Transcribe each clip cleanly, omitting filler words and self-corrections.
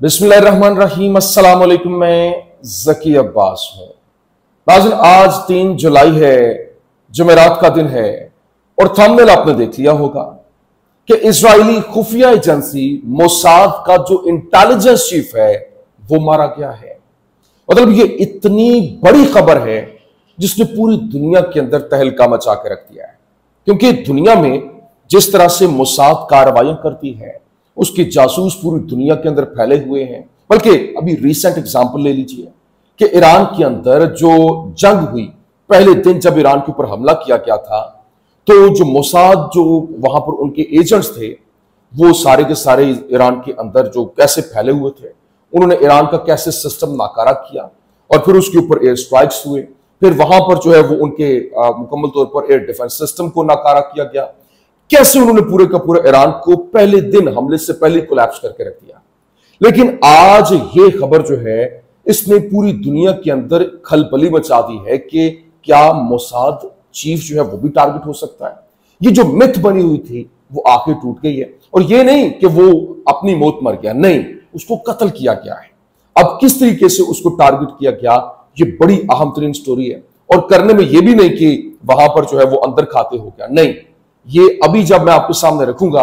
बिस्मिल्लाहिर्रहमानिर्रहीम। अस्सलाम वालेकुम। मैं ज़की अब्बास हूं। नाज़रीन, आज 3 जुलाई है, जुमेरात का दिन है और थंबनेल आपने देख लिया होगा कि इजरायली खुफिया एजेंसी मोसाद का जो इंटेलिजेंस चीफ है वो मारा गया है। मतलब ये इतनी बड़ी खबर है जिसने पूरी दुनिया के अंदर तहलका मचा के रख दिया है, क्योंकि दुनिया में जिस तरह से मोसाद कार्रवाइयां करती है उसके जासूस पूरी दुनिया के अंदर फैले हुए हैं। बल्कि अभी रिसेंट एग्जांपल ले लीजिए कि ईरान के अंदर जो जंग हुई, पहले दिन जब ईरान के ऊपर हमला किया गया था तो जो मोसाद जो वहां पर उनके एजेंट्स थे वो सारे के सारे ईरान के अंदर जो कैसे फैले हुए थे, उन्होंने ईरान का कैसे सिस्टम नाकारा किया और फिर उसके ऊपर एयर स्ट्राइक्स हुए। फिर वहां पर जो है वो उनके मुकम्मल तौर पर एयर डिफेंस सिस्टम को नाकारा किया गया। कैसे उन्होंने पूरे का पूरा ईरान को पहले दिन हमले से पहले कोलैप्स करके रख दिया। लेकिन आज ये खबर जो है इसने पूरी दुनिया के अंदर खलबली मचा दी है कि क्या मोसाद चीफ जो है वो भी टारगेट हो सकता है। ये जो मिथ बनी हुई थी वो आखिर टूट गई है। और ये नहीं कि वो अपनी मौत मर गया, नहीं, उसको कत्ल किया गया है। अब किस तरीके से उसको टारगेट किया गया, ये बड़ी अहम तरीन स्टोरी है। और करने में ये भी नहीं कि वहां पर जो है वो अंदर खाते हो गया, नहीं, ये अभी जब मैं आपके सामने रखूंगा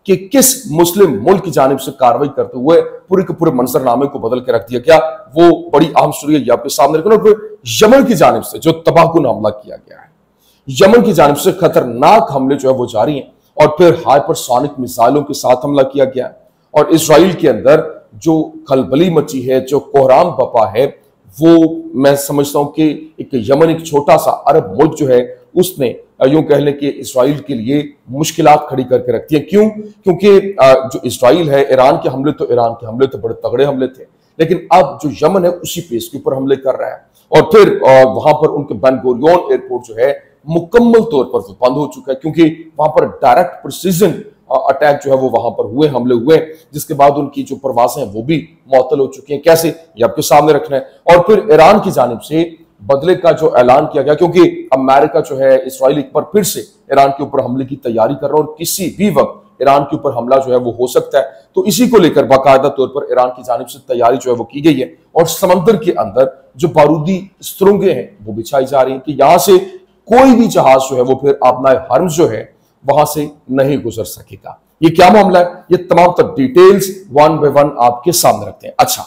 कि किस मुस्लिम मुल्क की जानिब से कार्रवाई करते हुए पूरे के पूरे मंजरनामे को बदल के रख दिया गया, वो बड़ी अहम स्टोरी है, ये आपके सामने रखूंगा। और फिर यमन की जानिब से जो तबाहकुन हमला किया गया है, यमन की जानिब से खतरनाक हमले जो है वो जारी हैं और फिर हाइपरसोनिक मिसाइलों के साथ हमला किया गया है। और इसराइल के अंदर जो खलबली मची है, जो कोहराम बपा है, वो मैं समझता हूं कि एक यमन, एक छोटा सा अरब मुल्क जो है उसने यूं कह लें कि इसराइल के लिए मुश्किलात खड़ी करके रखती है। क्यों? क्योंकि जो इसराइल है, ईरान के हमले तो बड़े तगड़े हमले थे, लेकिन अब जो यमन है उसी पेस के ऊपर हमले कर रहा है। और फिर वहां पर उनके बेन गुरियन एयरपोर्ट जो है मुकम्मल तौर पर बंद हो चुका है, क्योंकि वहां पर डायरेक्ट प्रिसीजन अटैक जो है वो वहां पर हुए, हमले हुए, जिसके बाद उनकी जो परवाजें हैं वो भी मुअत्तल हो चुकी हैं। कैसे, ये आपके सामने रखना है। और फिर ईरान की जानिब से बदले का जो ऐलान किया गया, क्योंकि अमेरिका जो है इसराइल एक बार फिर से ईरान के ऊपर हमले की तैयारी कर रहा है और किसी भी वक्त ईरान के ऊपर हमला जो है वो हो सकता है। तो इसी को लेकर बाकायदा तौर पर ईरान की जानिब से तैयारी जो है वो की गई है और समंदर के अंदर जो बारूदी सुरंगें हैं वो बिछाई जा रही है कि यहां से कोई भी जहाज जो है वो फिर अपना हर्म्स जो है वहां से नहीं गुजर सकेगा। ये क्या मामला है, ये तमाम तक डिटेल्स वन बाय वन आपके सामने रखते हैं। अच्छा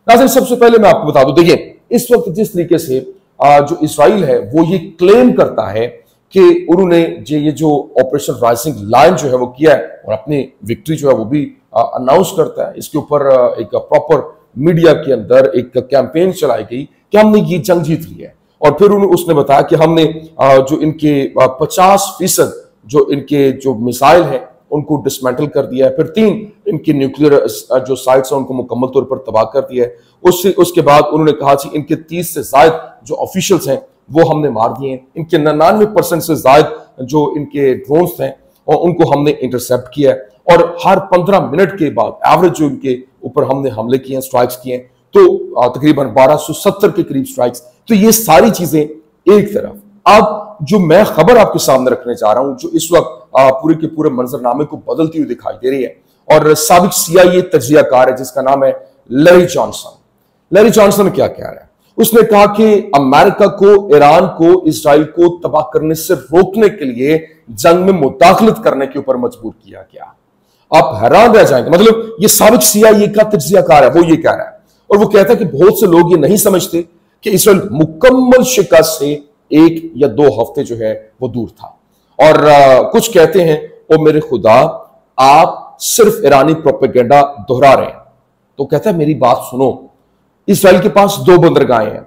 नाज़रीन, सबसे पहले मैं आपको बता दूं, देखिए इस वक्त जिस तरीके से जो इसराइल है वो ये क्लेम करता है कि उन्होंने ये जो ऑपरेशन राइजिंग लायन जो है वो किया है और अपनी विक्ट्री जो है वो भी अनाउंस करता है। इसके ऊपर एक प्रॉपर मीडिया के अंदर एक कैंपेन चलाई गई कि हमने ये जंग जीत ली है। और फिर उसने बताया कि हमने जो इनके 50% जो इनके जो मिसाइल है उनको डिसमेंटल कर दिया है। फिर 3 इनके न्यूक्लियर जो साइट्स हैं उनको मुकम्मल तौर पर तबाह कर दिया है। उसके बाद उन्होंने कहा कि इनके 30 से ज्यादा जो ऑफिशियल्स हैं वो हमने मार दिए हैं। इनके 99% से ज्यादा जो इनके ड्रोन्स हैं और उनको हमने इंटरसेप्ट किया है। और हर 15 मिनट के बाद एवरेज जो इनके ऊपर हमने हमले किए हैं, स्ट्राइक्स किए हैं, तो तकरीबन 1270 के करीब स्ट्राइक्स। तो ये सारी चीजें एक तरफ। अब जो मैं खबर आपके सामने रखने जा रहा हूं, जो इस वक्त पूरे के पूरे मंजरनामे को बदलती हुई दिखाई दे रही है, और साबिक CIA तज्जियाकार है जिसका नाम है लैरी जॉनसन। लैरी जॉनसन क्या कह रहा है? उसने कहा कि अमेरिका को ईरान को इसराइल को तबाह करने से रोकने के लिए जंग में मुदाखलत करने के ऊपर मजबूर किया गया। आप हैरान रह जाएंगे। मतलब ये साबिक CIA का तज्जियाकार है, वो ये कह रहा है। और वो कहता है कि बहुत से लोग ये नहीं समझते कि इसराइल मुकम्मल शिकस्त से 1 या 2 हफ्ते जो है वो दूर था। और कुछ कहते हैं, ओ मेरे खुदा, आप सिर्फ ईरानी प्रोपेगेंडा दोहरा रहे हैं। तो कहता है मेरी बात सुनो, इसराइल के पास 2 बंदरगाहें हैं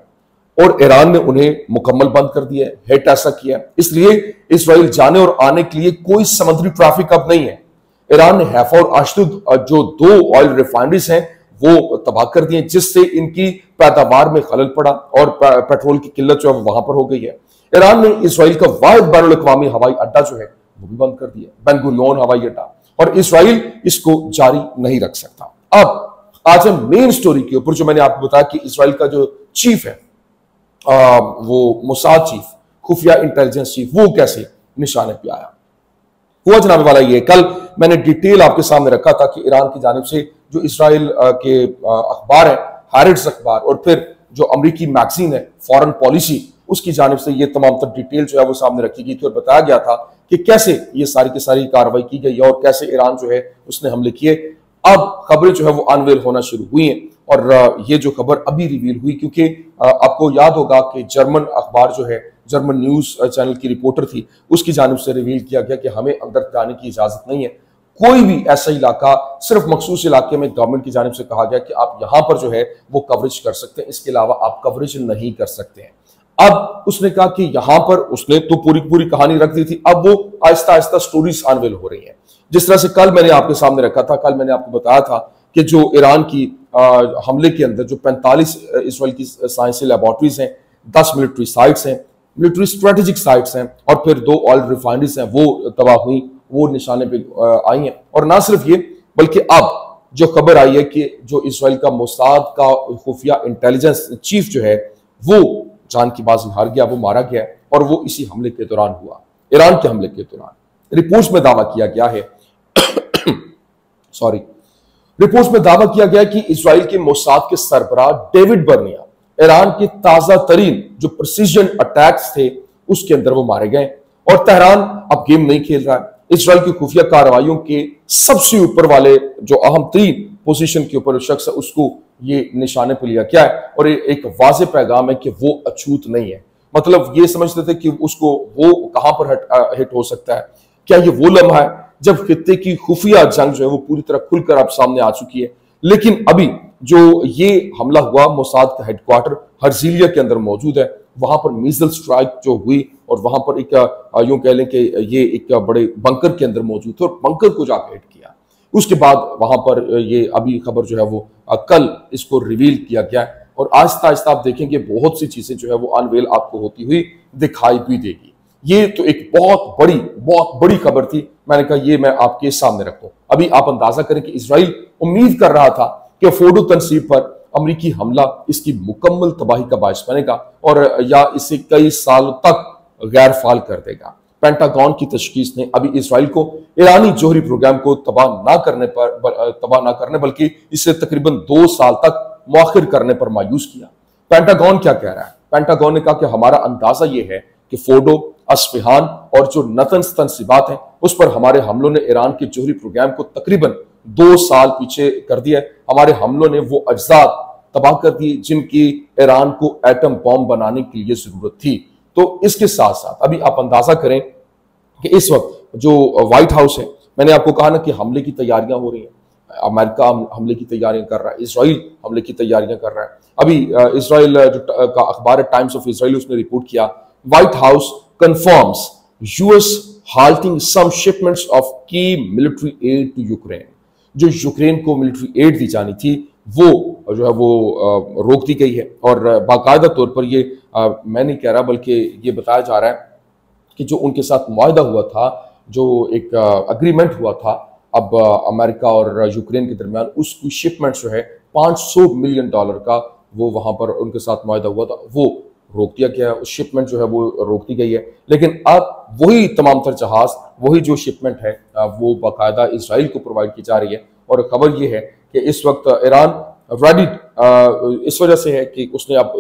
और ईरान ने उन्हें मुकम्मल बंद कर दिया है, हेट ऐसा किया, इसलिए इसराइल जाने और आने के लिए कोई समुद्री ट्रैफिक अब नहीं है। ईरान ने हैफा और अशदुद जो 2 ऑयल रिफाइनरीज हैं वो तबाह कर दिए, जिससे इनकी पैदावार में खलल पड़ा और पेट्रोल की किल्लत जो है वहां पर हो गई है। ईरान ने इसराइल का वाहिद बैनुल अक़वामी हवाई अड्डा जो है वो भी बंद कर दिया, बेन गुरियन हवाई अड्डा, और इसराइल इसको जारी नहीं रख सकता। अब आज हम मेन स्टोरी के ऊपर, जो मैंने आपको बताया कि इसराइल का जो चीफ है वो मोसाद चीफ, खुफिया इंटेलिजेंस चीफ, वो कैसे निशाने पे आया। हुआ जनाब वाला ये, कल मैंने डिटेल आपके सामने रखा था कि ईरान की जानिब से जो इसराइल के अखबार है हैरिट्स अखबार और फिर जो अमेरिकी मैगजीन है फॉरेन पॉलिसी, उसकी जानिब से ये तमाम तर डिटेल जो है वो सामने रखी गई थी और बताया गया था कि कैसे ये सारी की सारी कार्रवाई की गई है और कैसे ईरान जो है उसने हमले किए। अब खबरें जो है वो अनवेल होना शुरू हुई हैं और ये जो खबर अभी रिवील हुई, क्योंकि आपको याद होगा कि जर्मन अखबार जो है, जर्मन न्यूज चैनल की रिपोर्टर थी, उसकी जानिब से रिवील किया गया कि हमें अंदर जाने की इजाजत नहीं है। कोई भी ऐसा इलाका, सिर्फ मखसूस इलाके में गवर्नमेंट की जानिब से कहा गया कि आप यहां पर जो है वो कवरेज कर सकते हैं, इसके अलावा आप कवरेज नहीं कर सकते हैं। अब उसने कहा कि यहां पर उसने तो पूरी पूरी कहानी रख दी थी, अब वो आहिस्ता आहिस्ता स्टोरीज अनवेल हो रही हैं। जिस तरह से कल मैंने आपके सामने रखा था, कल मैंने आपको बताया था कि जो ईरान की हमले के अंदर जो 45 इसराइल की साइंसी लेबोरेटरीज हैं, 10 मिलिट्री साइट्स हैं, मिलिट्री स्ट्रेटेजिक साइट्स हैं और फिर 2 ऑयल रिफाइनरीज हैं, वो तबाह हुई, वो निशाने पे आई हैं। और ना सिर्फ ये, बल्कि अब जो खबर आई है कि जो इसराइल का मोसाद का खुफिया इंटेलिजेंस चीफ जो है वो जान की बाजी हार गया, वो मारा गया और वो इसी हमले के दौरान हुआ, ईरान के हमले के दौरान। रिपोर्ट्स में दावा किया गया है सॉरी रिपोर्ट्स में दावा किया गया कि इसराइल के मोसाद के सरबराह डेविड बर्निया ईरान के ताजा तरीन जो प्रिसीजन अटैक्स थे उसके अंदर वो मारे गए। और तेहरान अब गेम नहीं खेल रहा है, इसराइल की खुफिया कार्रवाइयों के सबसे ऊपर वाले जो अहम तरीन पोजीशन के ऊपर शख्स है उसको ये निशाने पर लिया क्या है और एक वाज़े पैगाम है कि वो अछूत नहीं है। मतलब ये समझते थे कि उसको वो कहां पर हिट हो सकता है। क्या ये वो लम्हा है जब खित्ते की खुफिया जंग जो है वो पूरी तरह खुलकर अब सामने आ चुकी है। लेकिन अभी जो ये हमला हुआ मोसाद का हेडक्वार्टर हर्जिलिया के अंदर मौजूद है, वहां पर मीजल स्ट्राइक जो हुई और वहां पर एक यूं कह लें कि ये एक बड़े बंकर के अंदर मौजूद थे और बंकर को जाकर हिट किया। उसके बाद वहां पर ये अभी खबर जो है वो कल इसको रिवील किया गया है और आहिस्ता आहिस्ता आप देखेंगे बहुत सी चीजें जो है वो अनवेल आपको होती हुई दिखाई भी देगी। ये तो एक बहुत बड़ी खबर थी, मैंने कहा ये मैं आपके सामने रखूं। अभी आप अंदाजा करें कि इसराइल उम्मीद कर रहा था कि फोर्डो तनसीब पर अमरीकी हमला इसकी मुकम्मल तबाही का बायस बनेगा और या इसे कई साल तक गैर फाल कर देगा। पेंटागन की तशखीस ने अभी इसराइल को ईरानी जोहरी प्रोग्राम को तबाह ना करने बल्कि इसे तकरीबन 2 साल तक मुअख्खर करने पर मायूस किया। पेंटागन क्या कह रहा है? पेंटागन ने कहा कि हमारा अंदाजा यह है कि फोर्डो, अस्फहान और जो नतंज तनसीबात हैं उस पर हमारे हमलों ने ईरान के जोहरी प्रोग्राम को तकरीबन 2 साल पीछे कर दिया। हमारे हमलों ने वो अज्जात तबाह कर दिए जिनकी ईरान को एटम बॉम्ब बनाने के लिए जरूरत थी। तो इसके साथ साथ अभी आप अंदाजा करें कि इस वक्त जो व्हाइट हाउस है, मैंने आपको कहा ना कि हमले की तैयारियां हो रही हैं, अमेरिका हमले की तैयारियां कर रहा है, इसराइल हमले की तैयारियां कर रहा है। अभी इसराइल का अखबार है टाइम्स ऑफ इसराइल, उसने रिपोर्ट किया White House confirms US halting some shipments of key military aid to Ukraine. जो यूक्रेन को मिलिट्री एड दी जानी थी वो जो है वो रोक दी गई है और बाकायदा तौर पर ये मैं नहीं कह रहा बल्कि ये बताया जा रहा है कि जो उनके साथ मुआहदा हुआ था, जो एक अग्रीमेंट हुआ था अब अमेरिका और यूक्रेन के दरमियान, उसकी शिपमेंट जो है $500 मिलियन का वो वहां पर उनके साथ मुआहदा हुआ था, वो रोक दिया गया। उस शिपमेंट जो है वो रोक दी गई है। लेकिन अब वही तमाम तर जहाज, वही जो शिपमेंट है वो बाकायदा इसराइल को प्रोवाइड की जा रही है। और खबर ये है कि इस वक्त ईरान रेडी इस वजह से है कि उसने अब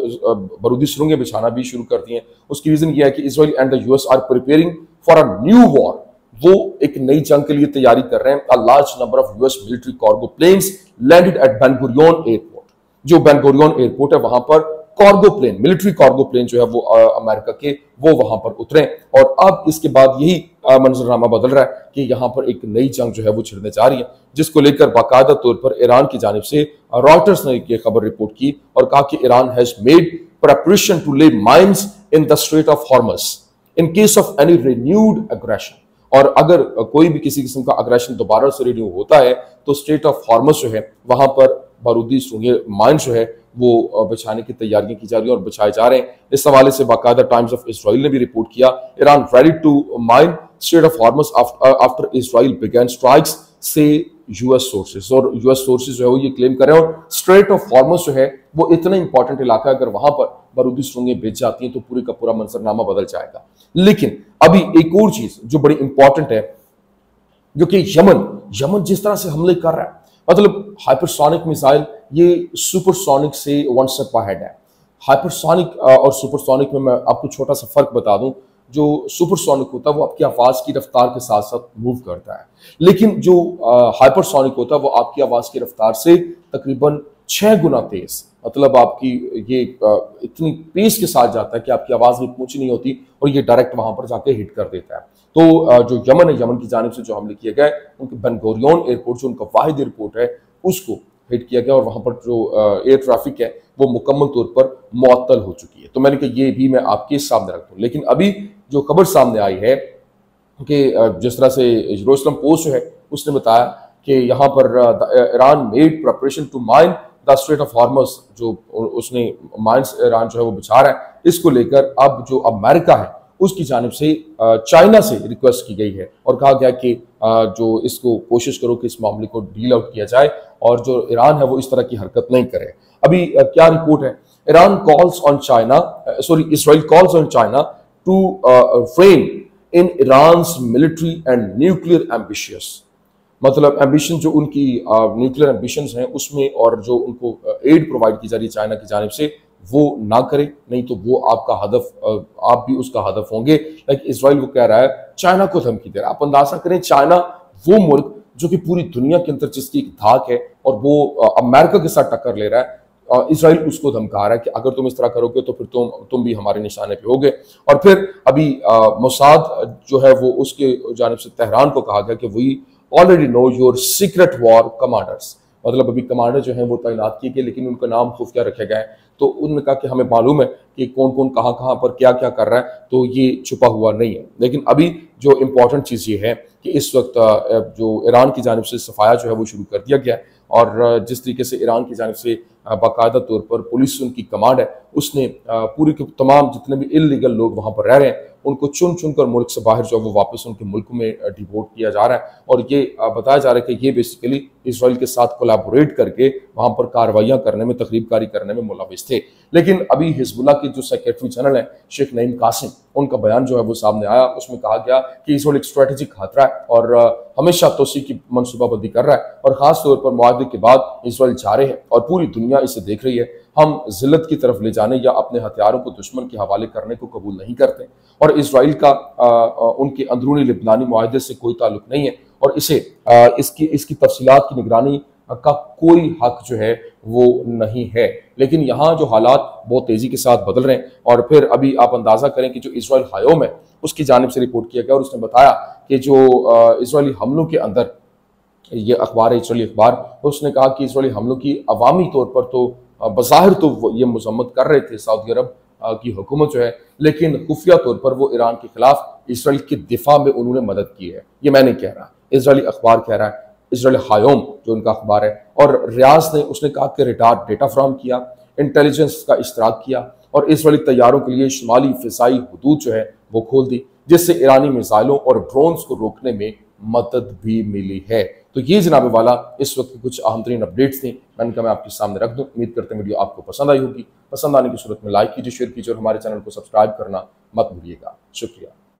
बारूदी सुरंगें बिछाना भी शुरू कर दी हैं। उसकी रीजन ये है कि Israel and the US are preparing for a new war. वो एक नई जंग के लिए तैयारी कर रहे हैं। A large number of US military cargo planes landed at Ben Gurion airport. जो बेन गुरियन एयरपोर्ट है वहां पर cargo plane, military cargo plane जो है वो अमेरिका के, वो वहां पर उतरे और अब इसके बाद यही मंजरनामा बदल रहा है कि यहां पर एक नई जंग जो है वो छिड़ने जा रही है, जिसको लेकर बाकायदा तौर पर ईरान की जानिब से रॉयटर्स ने ये खबर रिपोर्ट की और कहा कि Iran has made preparation to lay mines in the strait of Hormuz in case of any renewed aggression. और अगर कोई भी किसी किस्म का अग्रेशन दोबारा से रिन्यू होता है तो स्ट्रेट ऑफ हॉर्मस जो है वहां पर बारूदी सुरंगें, माइन जो है वो बिछाने की तैयारियां की जा रही है और बिछाए जा रहे हैं। इस हवाले से बाकायदा टाइम्स ऑफ इसराइल ने भी रिपोर्ट किया, Iran ready to mine strait of Hormuz after Israel began strikes से यूएस सोर्सेज। और यूएस सोर्सेज जो है वो ये क्लेम कर रहे हैं और स्ट्रेट ऑफ हॉर्मस जो है वो इतना इंपॉर्टेंट इलाका है, अगर वहां पर बारूदी सुरंगें बिछ जाती हैं तो पूरी का पूरा मंजरनामा बदल जाएगा। लेकिन अभी एक और चीज जो बड़ी इंपॉर्टेंट है, जो कि यमन जिस तरह से हमले कर रहा है, मतलब हाइपरसोनिक मिसाइल ये सुपरसोनिक से वन स्टेप अहेड है। हाइपरसोनिक और सुपरसोनिक में मैं आपको छोटा सा फर्क बता दूं। जो सुपरसोनिक होता है वो आपकी आवाज की रफ्तार के साथ साथ मूव करता है, लेकिन जो हाइपरसोनिक होता है वो आपकी आवाज की रफ्तार से तकरीबन 6 गुना तेज, मतलब आपकी ये इतनी पेस के साथ जाता है कि आपकी आवाज भी पहुंची नहीं होती और ये डायरेक्ट वहां पर जाके हिट कर देता है। तो जो यमन है, यमन की जानिब से जो हमले किए गए, उनके बेन गुरियन एयरपोर्ट जो उनका वाहिद एयरपोर्ट है उसको हिट किया गया और वहां पर जो एयर ट्रैफिक है वो मुकम्मल तौर पर मुअत्तल हो चुकी है। तो मैंने कहा ये भी मैं आपके सामने रख दूं। लेकिन अभी जो खबर सामने आई है कि जिस तरह से जेरूसलम पोस्ट जो है उसने बताया कि यहाँ पर Iran made preparation to mine the strait of Hormuz, जो उसने माइंस ईरान जो है वो बिछा रहा है। इसको लेकर अब जो अमेरिका है उसकी जानिब से चाइना से रिक्वेस्ट की गई है और कहा गया कि जो इसको कोशिश करो कि इस मामले को डील आउट किया जाए और जो ईरान है वो इस तरह की हरकत नहीं करे। अभी क्या रिपोर्ट है, Iran calls on China, Israel calls on China to frame in Iran's military and nuclear ambitious, मतलब एम्बिशन जो उनकी न्यूक्लियर एम्बिशंस हैं उसमें और जो उनको एड प्रोवाइड की जा रही है चाइना की जानिब से वो ना करे, नहीं तो वो आपका हदफ, आप भी उसका हदफ होंगे। लाइक इसराइल वो कह रहा है चाइना को धमकी दे रहा है। आप अंदाजा करें चाइना वो मुल्क जो कि पूरी दुनिया के अंदर जिसकी एक धाक है और वो अमेरिका के साथ टक्कर ले रहा है, इसराइल उसको धमका रहा है कि अगर तुम इस तरह करोगे तो फिर तुम भी हमारे निशाने पे होगे। और फिर अभी मोसाद जो है वो उसके जानिब से तेहरान को कहा गया कि we already know your secret war commanders, मतलब अभी कमांडर जो हैं वो तैनात किए गए लेकिन उनका नाम खुफिया रखे गए। तो उन्होंने कहा कि हमें मालूम है कि कौन कौन कहाँ कहाँ पर क्या क्या कर रहा है, तो ये छुपा हुआ नहीं है। लेकिन अभी जो इम्पोर्टेंट चीज़ ये है कि इस वक्त जो ईरान की जानिब से सफाया जो है वो शुरू कर दिया गया है और जिस तरीके से ईरान की जानिब से बाकायदा तौर पर पुलिस उनकी कमांड है उसने पूरी के तमाम जितने भी इल्लीगल लोग वहाँ पर रह रहे हैं उनको चुन चुन कर मुल्क से बाहर जो है वो वापस उनके मुल्क में डिपोर्ट किया जा रहा है। और ये बताया जा रहा है कि ये बेसिकली इसराइल के साथ कोलैबोरेट करके वहाँ पर कार्रवाइयाँ करने में, तकरीबकारी करने में मुलविस थे। लेकिन अभी हिजबुल्लाह के जो सेक्रेटरी जनरल है शेख नईम कासिम, उनका बयान जो है वो सामने आया, उसमें कहा गया कि इसराइल एक स्ट्रेटेजिक खतरा है और हमेशा तोसी की मनसूबाबंदी कर रहा है और खास तौर पर मुआहदे के बाद इसराइल जारे है और पूरी दुनिया इसे देख रही है। हम जिल्लत की तरफ ले जाने या अपने हथियारों को दुश्मन के हवाले करने को कबूल नहीं करते और इसराइल का उनके अंदरूनी लिबनानी मुआहदे से कोई ताल्लुक नहीं है और इसे इसकी तफसीलात की निगरानी का कोई हक जो है वो नहीं है। लेकिन यहाँ जो हालात बहुत तेजी के साथ बदल रहे हैं और फिर अभी आप अंदाजा करें कि जो इसराइल हायोम है उसकी जानिब से रिपोर्ट किया गया और उसने बताया कि जो इसराइली हमलों के अंदर, ये अखबार है इसराइली अखबार, उसने कहा कि इसराइली हमलों की अवामी तौर पर तो बज़ाहिर तो ये मजम्मत कर रहे थे सऊदी अरब की हुकूमत जो है, लेकिन खुफिया तौर पर वो ईरान के खिलाफ इसराइल के दिफा में उन्होंने मदद की है। ये मैं नहीं कह रहा, इसराइली अखबार कह रहा है, इसराइली हायोम जो उनका अखबार है। और रियाज ने उसने कहा कि रिटार्ड डेटा फ्राहम किया, इंटेलिजेंस का इश्तराक किया और इसराइली तैयारों के लिए शुमाली फिजाई हदूद जो है वो खोल दी, जिससे ईरानी मिसाइलों और ड्रोन्स को रोकने में मदद भी मिली है। तो ये जनाब वाला इस वक्त कुछ अहम तरीन अपडेट्स थी, मैंने कहा मैं आपके सामने रख दूं। उम्मीद करते हैं वीडियो आपको पसंद आई होगी। पसंद आने की सूरत में लाइक कीजिए, शेयर कीजिए और हमारे चैनल को सब्सक्राइब करना मत भूलिएगा। शुक्रिया।